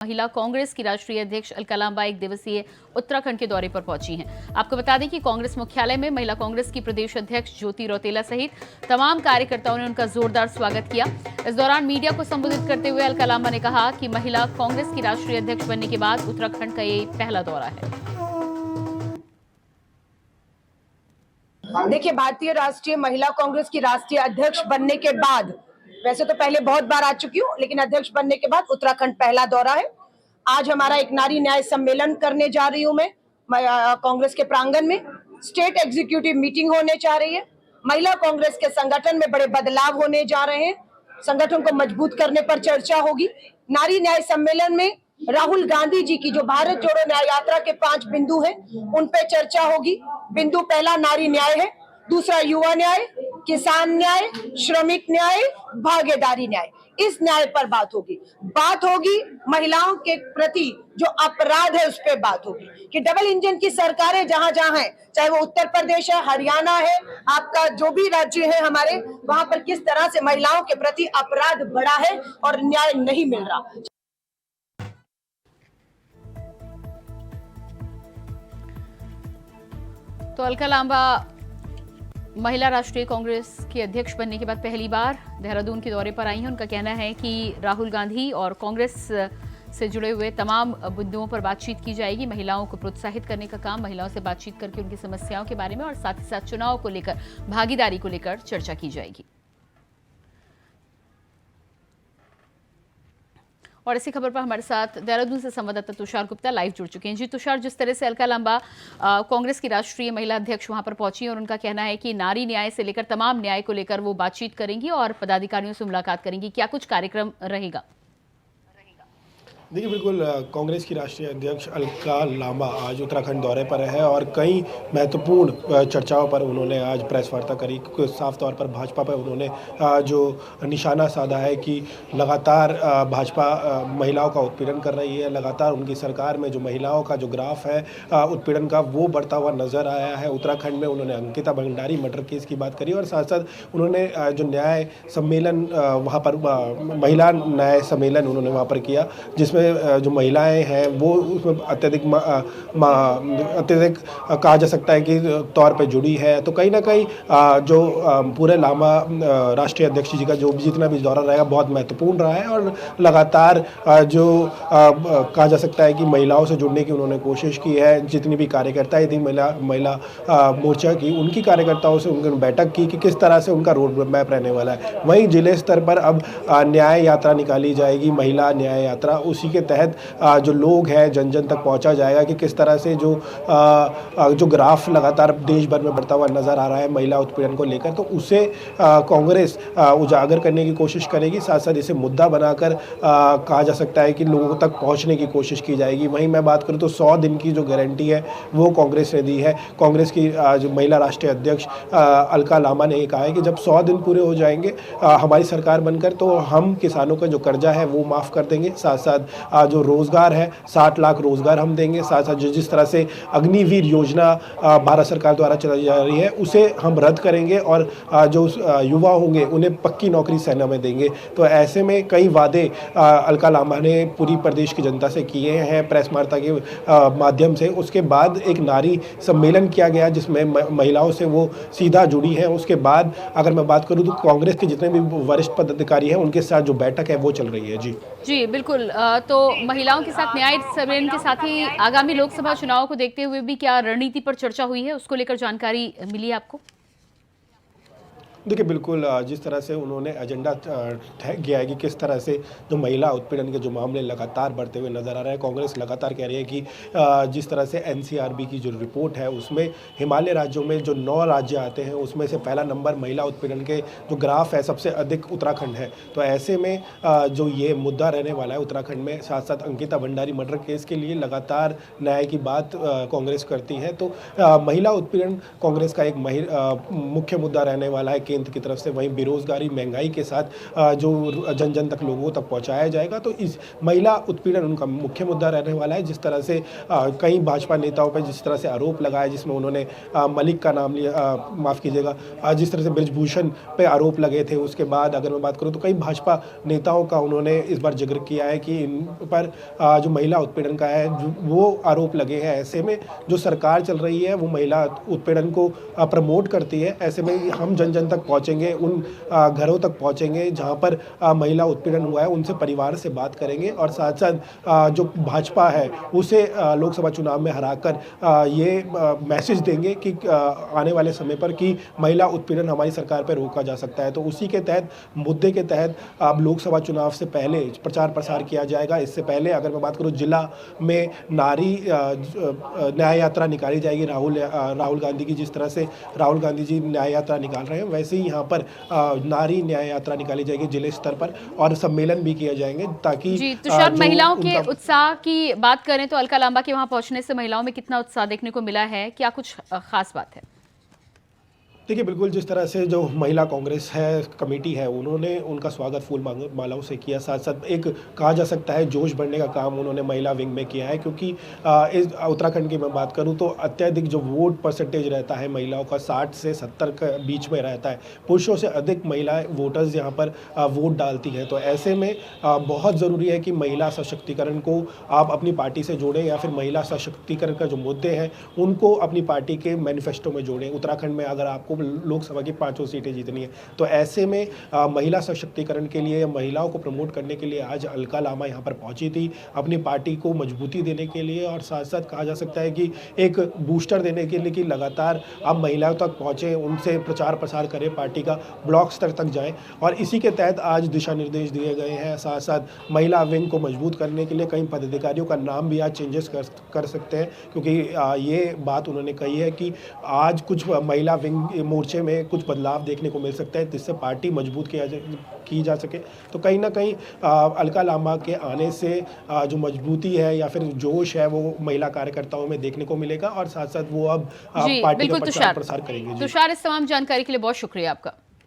महिला कांग्रेस की राष्ट्रीय अध्यक्ष अलका लांबा एक दिवसीय उत्तराखंड के दौरे पर पहुंची हैं। आपको बता दें कि कांग्रेस मुख्यालय में महिला कांग्रेस की प्रदेश अध्यक्ष ज्योति रौतेला सहित तमाम कार्यकर्ताओं ने उनका जोरदार स्वागत किया। इस दौरान मीडिया को संबोधित करते हुए अलका लांबा ने कहा कि महिला कांग्रेस की राष्ट्रीय अध्यक्ष बनने के बाद उत्तराखंड का ये पहला दौरा है। देखिए, भारतीय राष्ट्रीय महिला कांग्रेस की राष्ट्रीय अध्यक्ष बनने के बाद, वैसे तो पहले बहुत बार आ चुकी हूँ, लेकिन अध्यक्ष बनने के बाद उत्तराखंड पहला दौरा है। आज हमारा एक नारी न्याय सम्मेलन करने जा रही हूँ मैं कांग्रेस के प्रांगण में। स्टेट एग्जीक्यूटिव मीटिंग होने जा रही है। महिला कांग्रेस के संगठन में बड़े बदलाव होने जा रहे हैं। संगठन को मजबूत करने पर चर्चा होगी। नारी न्याय सम्मेलन में राहुल गांधी जी की जो भारत जोड़ो न्याय यात्रा के 5 बिंदु हैं, उन पे चर्चा होगी। बिंदु पहला नारी न्याय है, दूसरा युवा न्याय, किसान न्याय, श्रमिक न्याय, भागीदारी न्याय। इस न्याय पर बात होगी महिलाओं के प्रति जो अपराध है उस पर बात होगी कि डबल इंजन की सरकारें जहां जहां हैं, चाहे वो उत्तर प्रदेश है, हरियाणा है, आपका जो भी राज्य है हमारे, वहां पर किस तरह से महिलाओं के प्रति अपराध बढ़ा है और न्याय नहीं मिल रहा। तो अलका लांबा महिला राष्ट्रीय कांग्रेस की अध्यक्ष बनने के बाद पहली बार देहरादून के दौरे पर आई हैं। उनका कहना है कि राहुल गांधी और कांग्रेस से जुड़े हुए तमाम मुद्दों पर बातचीत की जाएगी। महिलाओं को प्रोत्साहित करने का काम, महिलाओं से बातचीत करके उनकी समस्याओं के बारे में और साथ ही साथ चुनाव को लेकर, भागीदारी को लेकर चर्चा की जाएगी। और इसी खबर पर हमारे साथ देहरादून से संवाददाता तुषार गुप्ता लाइव जुड़ चुके हैं। जी तुषार, जिस तरह से अलका लांबा कांग्रेस की राष्ट्रीय महिला अध्यक्ष वहां पर पहुंची और उनका कहना है कि नारी न्याय से लेकर तमाम न्याय को लेकर वो बातचीत करेंगी और पदाधिकारियों से मुलाकात करेंगी, क्या कुछ कार्यक्रम रहेगा? देखिए, बिल्कुल कांग्रेस की राष्ट्रीय अध्यक्ष अलका लांबा आज उत्तराखंड दौरे पर है और कई महत्वपूर्ण चर्चाओं पर उन्होंने आज प्रेस वार्ता करी। साफ तौर पर भाजपा पर उन्होंने जो निशाना साधा है कि लगातार भाजपा महिलाओं का उत्पीड़न कर रही है। लगातार उनकी सरकार में जो महिलाओं का जो ग्राफ है उत्पीड़न का, वो बढ़ता हुआ नजर आया है। उत्तराखंड में उन्होंने अंकिता भंडारी मर्डर केस की बात करी और साथ साथ उन्होंने जो न्याय सम्मेलन वहाँ पर महिला न्याय सम्मेलन उन्होंने वहाँ पर किया, जिसमें जो महिलाएं हैं वो उसमें अत्यधिक कहा जा सकता है कि तौर पे जुड़ी है। तो कहीं ना कहीं जो पूरे लांबा राष्ट्रीय अध्यक्ष जी का जो जितना भी दौरा रहेगा बहुत महत्वपूर्ण रहा है और लगातार जो कहा जा सकता है कि महिलाओं से जुड़ने की उन्होंने कोशिश की है। जितनी भी कार्यकर्ताएं थी महिला मोर्चा की, उनकी कार्यकर्ताओं से उन्होंने बैठक की कि किस तरह से उनका रोड मैप रहने वाला है। वहीं जिले स्तर पर अब न्याय यात्रा निकाली जाएगी, महिला न्याय यात्रा। उसी के तहत जो लोग हैं जन जन तक पहुंचा जाएगा कि किस तरह से जो ग्राफ लगातार देश भर में बढ़ता हुआ नजर आ रहा है महिला उत्पीड़न को लेकर, तो उसे कांग्रेस उजागर करने की कोशिश करेगी। साथ साथ इसे मुद्दा बनाकर कहा जा सकता है कि लोगों तक पहुंचने की कोशिश की जाएगी। वहीं मैं बात करूं तो 100 दिन की जो गारंटी है वो कांग्रेस ने दी है। कांग्रेस की जो महिला राष्ट्रीय अध्यक्ष अलका लांबा ने कहा है कि जब 100 दिन पूरे हो जाएंगे हमारी सरकार बनकर, तो हम किसानों का जो कर्जा है वो माफ़ कर देंगे। साथ साथ जो रोजगार है 60 लाख रोजगार हम देंगे। साथ साथ जिस तरह से अग्निवीर योजना भारत सरकार द्वारा चलाई जा रही है उसे हम रद्द करेंगे और जो युवा होंगे उन्हें पक्की नौकरी सेना में देंगे। तो ऐसे में कई वादे अलका लांबा ने पूरी प्रदेश की जनता से किए हैं प्रेस वार्ता के माध्यम से। उसके बाद एक नारी सम्मेलन किया गया जिसमें महिलाओं से वो सीधा जुड़ी है। उसके बाद अगर मैं बात करूँ तो कांग्रेस के जितने भी वरिष्ठ पदाधिकारी हैं उनके साथ जो बैठक है वो चल रही है। जी बिल्कुल। तो महिलाओं के साथ न्याय सम्मेलन के साथ ही आगामी लोकसभा चुनाव को देखते हुए भी क्या रणनीति पर चर्चा हुई है, उसको लेकर जानकारी मिली है आपको? देखिए, बिल्कुल जिस तरह से उन्होंने एजेंडा तय किया है कि किस तरह से जो महिला उत्पीड़न के जो मामले लगातार बढ़ते हुए नजर आ रहे हैं, कांग्रेस लगातार कह रही है कि जिस तरह से एनसीआरबी की जो रिपोर्ट है उसमें हिमालय राज्यों में जो 9 राज्य आते हैं उसमें से पहला नंबर महिला उत्पीड़न के जो ग्राफ है सबसे अधिक उत्तराखंड है। तो ऐसे में जो ये मुद्दा रहने वाला है उत्तराखंड में। साथ साथ अंकिता भंडारी मर्डर केस के लिए लगातार न्याय की बात कांग्रेस करती है। तो महिला उत्पीड़न कांग्रेस का एक मुख्य मुद्दा रहने वाला है केंद्र केंद्र की तरफ से, वहीं बेरोजगारी महंगाई के साथ जो जन जन तक लोगों तक पहुंचाया जाएगा। तो इस महिला उत्पीड़न उनका मुख्य मुद्दा रहने वाला है। जिस तरह से कई भाजपा नेताओं पर जिस तरह से आरोप लगाया, जिसमें उन्होंने मलिक का नाम लिया, माफ़ कीजिएगा, जिस तरह से ब्रिजभूषण पे आरोप लगे थे, उसके बाद अगर मैं बात करूं तो कई भाजपा नेताओं का उन्होंने इस बार जिक्र किया है कि इन पर जो महिला उत्पीड़न का है वो आरोप लगे हैं। ऐसे में जो सरकार चल रही है वो महिला उत्पीड़न को प्रमोट करती है। ऐसे में हम जन जन तक पहुंचेंगे, उन घरों तक पहुंचेंगे जहां पर महिला उत्पीड़न हुआ है, उनसे परिवार से बात करेंगे और साथ साथ जो भाजपा है उसे लोकसभा चुनाव में हराकर ये मैसेज देंगे कि आने वाले समय पर कि महिला उत्पीड़न हमारी सरकार पर रोका जा सकता है। तो उसी के तहत, मुद्दे के तहत अब लोकसभा चुनाव से पहले प्रचार प्रसार किया जाएगा। इससे पहले अगर मैं बात करूं, जिला में नारी न्याय यात्रा निकाली जाएगी। राहुल गांधी की, जिस तरह से राहुल गांधी जी न्याय यात्रा निकाल रहे हैं, वैसे ही यहाँ पर नारी न्याय यात्रा निकाली जाएगी जिले स्तर पर, और सम्मेलन भी किए जाएंगे ताकि जी। तुषार, महिलाओं के उत्साह की बात करें तो अलका लांबा के वहां पहुंचने से महिलाओं में कितना उत्साह देखने को मिला है, क्या कुछ खास बात है? देखिए, बिल्कुल जिस तरह से जो महिला कांग्रेस है, कमेटी है, उन्होंने उनका स्वागत फूल मालाओं से किया। साथ साथ एक कहा जा सकता है जोश बढ़ने का काम उन्होंने महिला विंग में किया है, क्योंकि इस उत्तराखंड की मैं बात करूं तो अत्यधिक जो वोट परसेंटेज रहता है महिलाओं का 60 से 70 के बीच में रहता है। पुरुषों से अधिक महिलाएं वोटर्स यहाँ पर वोट डालती हैं। तो ऐसे में बहुत ज़रूरी है कि महिला सशक्तिकरण को आप अपनी पार्टी से जोड़ें, या फिर महिला सशक्तिकरण का जो मुद्दे हैं उनको अपनी पार्टी के मैनिफेस्टो में जोड़ें। उत्तराखंड में अगर आपको लोकसभा की 5 सीटें जीतनी है, तो ऐसे में महिला सशक्तिकरण के लिए, महिलाओं को प्रमोट करने के लिए आज अलका लांबा यहाँ पर पहुंची थी, अपनी पार्टी को मजबूती देने के लिए। और साथ साथ कहा जा सकता है कि एक बूस्टर देने के लिए कि लगातार आप महिलाओं तक पहुँचें, उनसे प्रचार प्रसार करें, पार्टी का ब्लॉक स्तर तक जाएँ। और इसी के तहत आज दिशा निर्देश दिए गए हैं। साथ साथ महिला विंग को मजबूत करने के लिए कई पदाधिकारियों का नाम भी आज चेंजेस कर सकते हैं, क्योंकि ये बात उन्होंने कही है कि आज कुछ महिला विंग मोर्चे में कुछ बदलाव देखने को मिल सकता है, जिससे पार्टी मजबूत की जा सके। तो कहीं ना कहीं अलका लांबा के आने से जो मजबूती है या फिर जोश है वो महिला कार्यकर्ताओं में देखने को मिलेगा, और साथ साथ वो अब पार्टी का प्रचार प्रसार करेंगे। तुषार, इस तमाम जानकारी के लिए बहुत शुक्रिया आपका।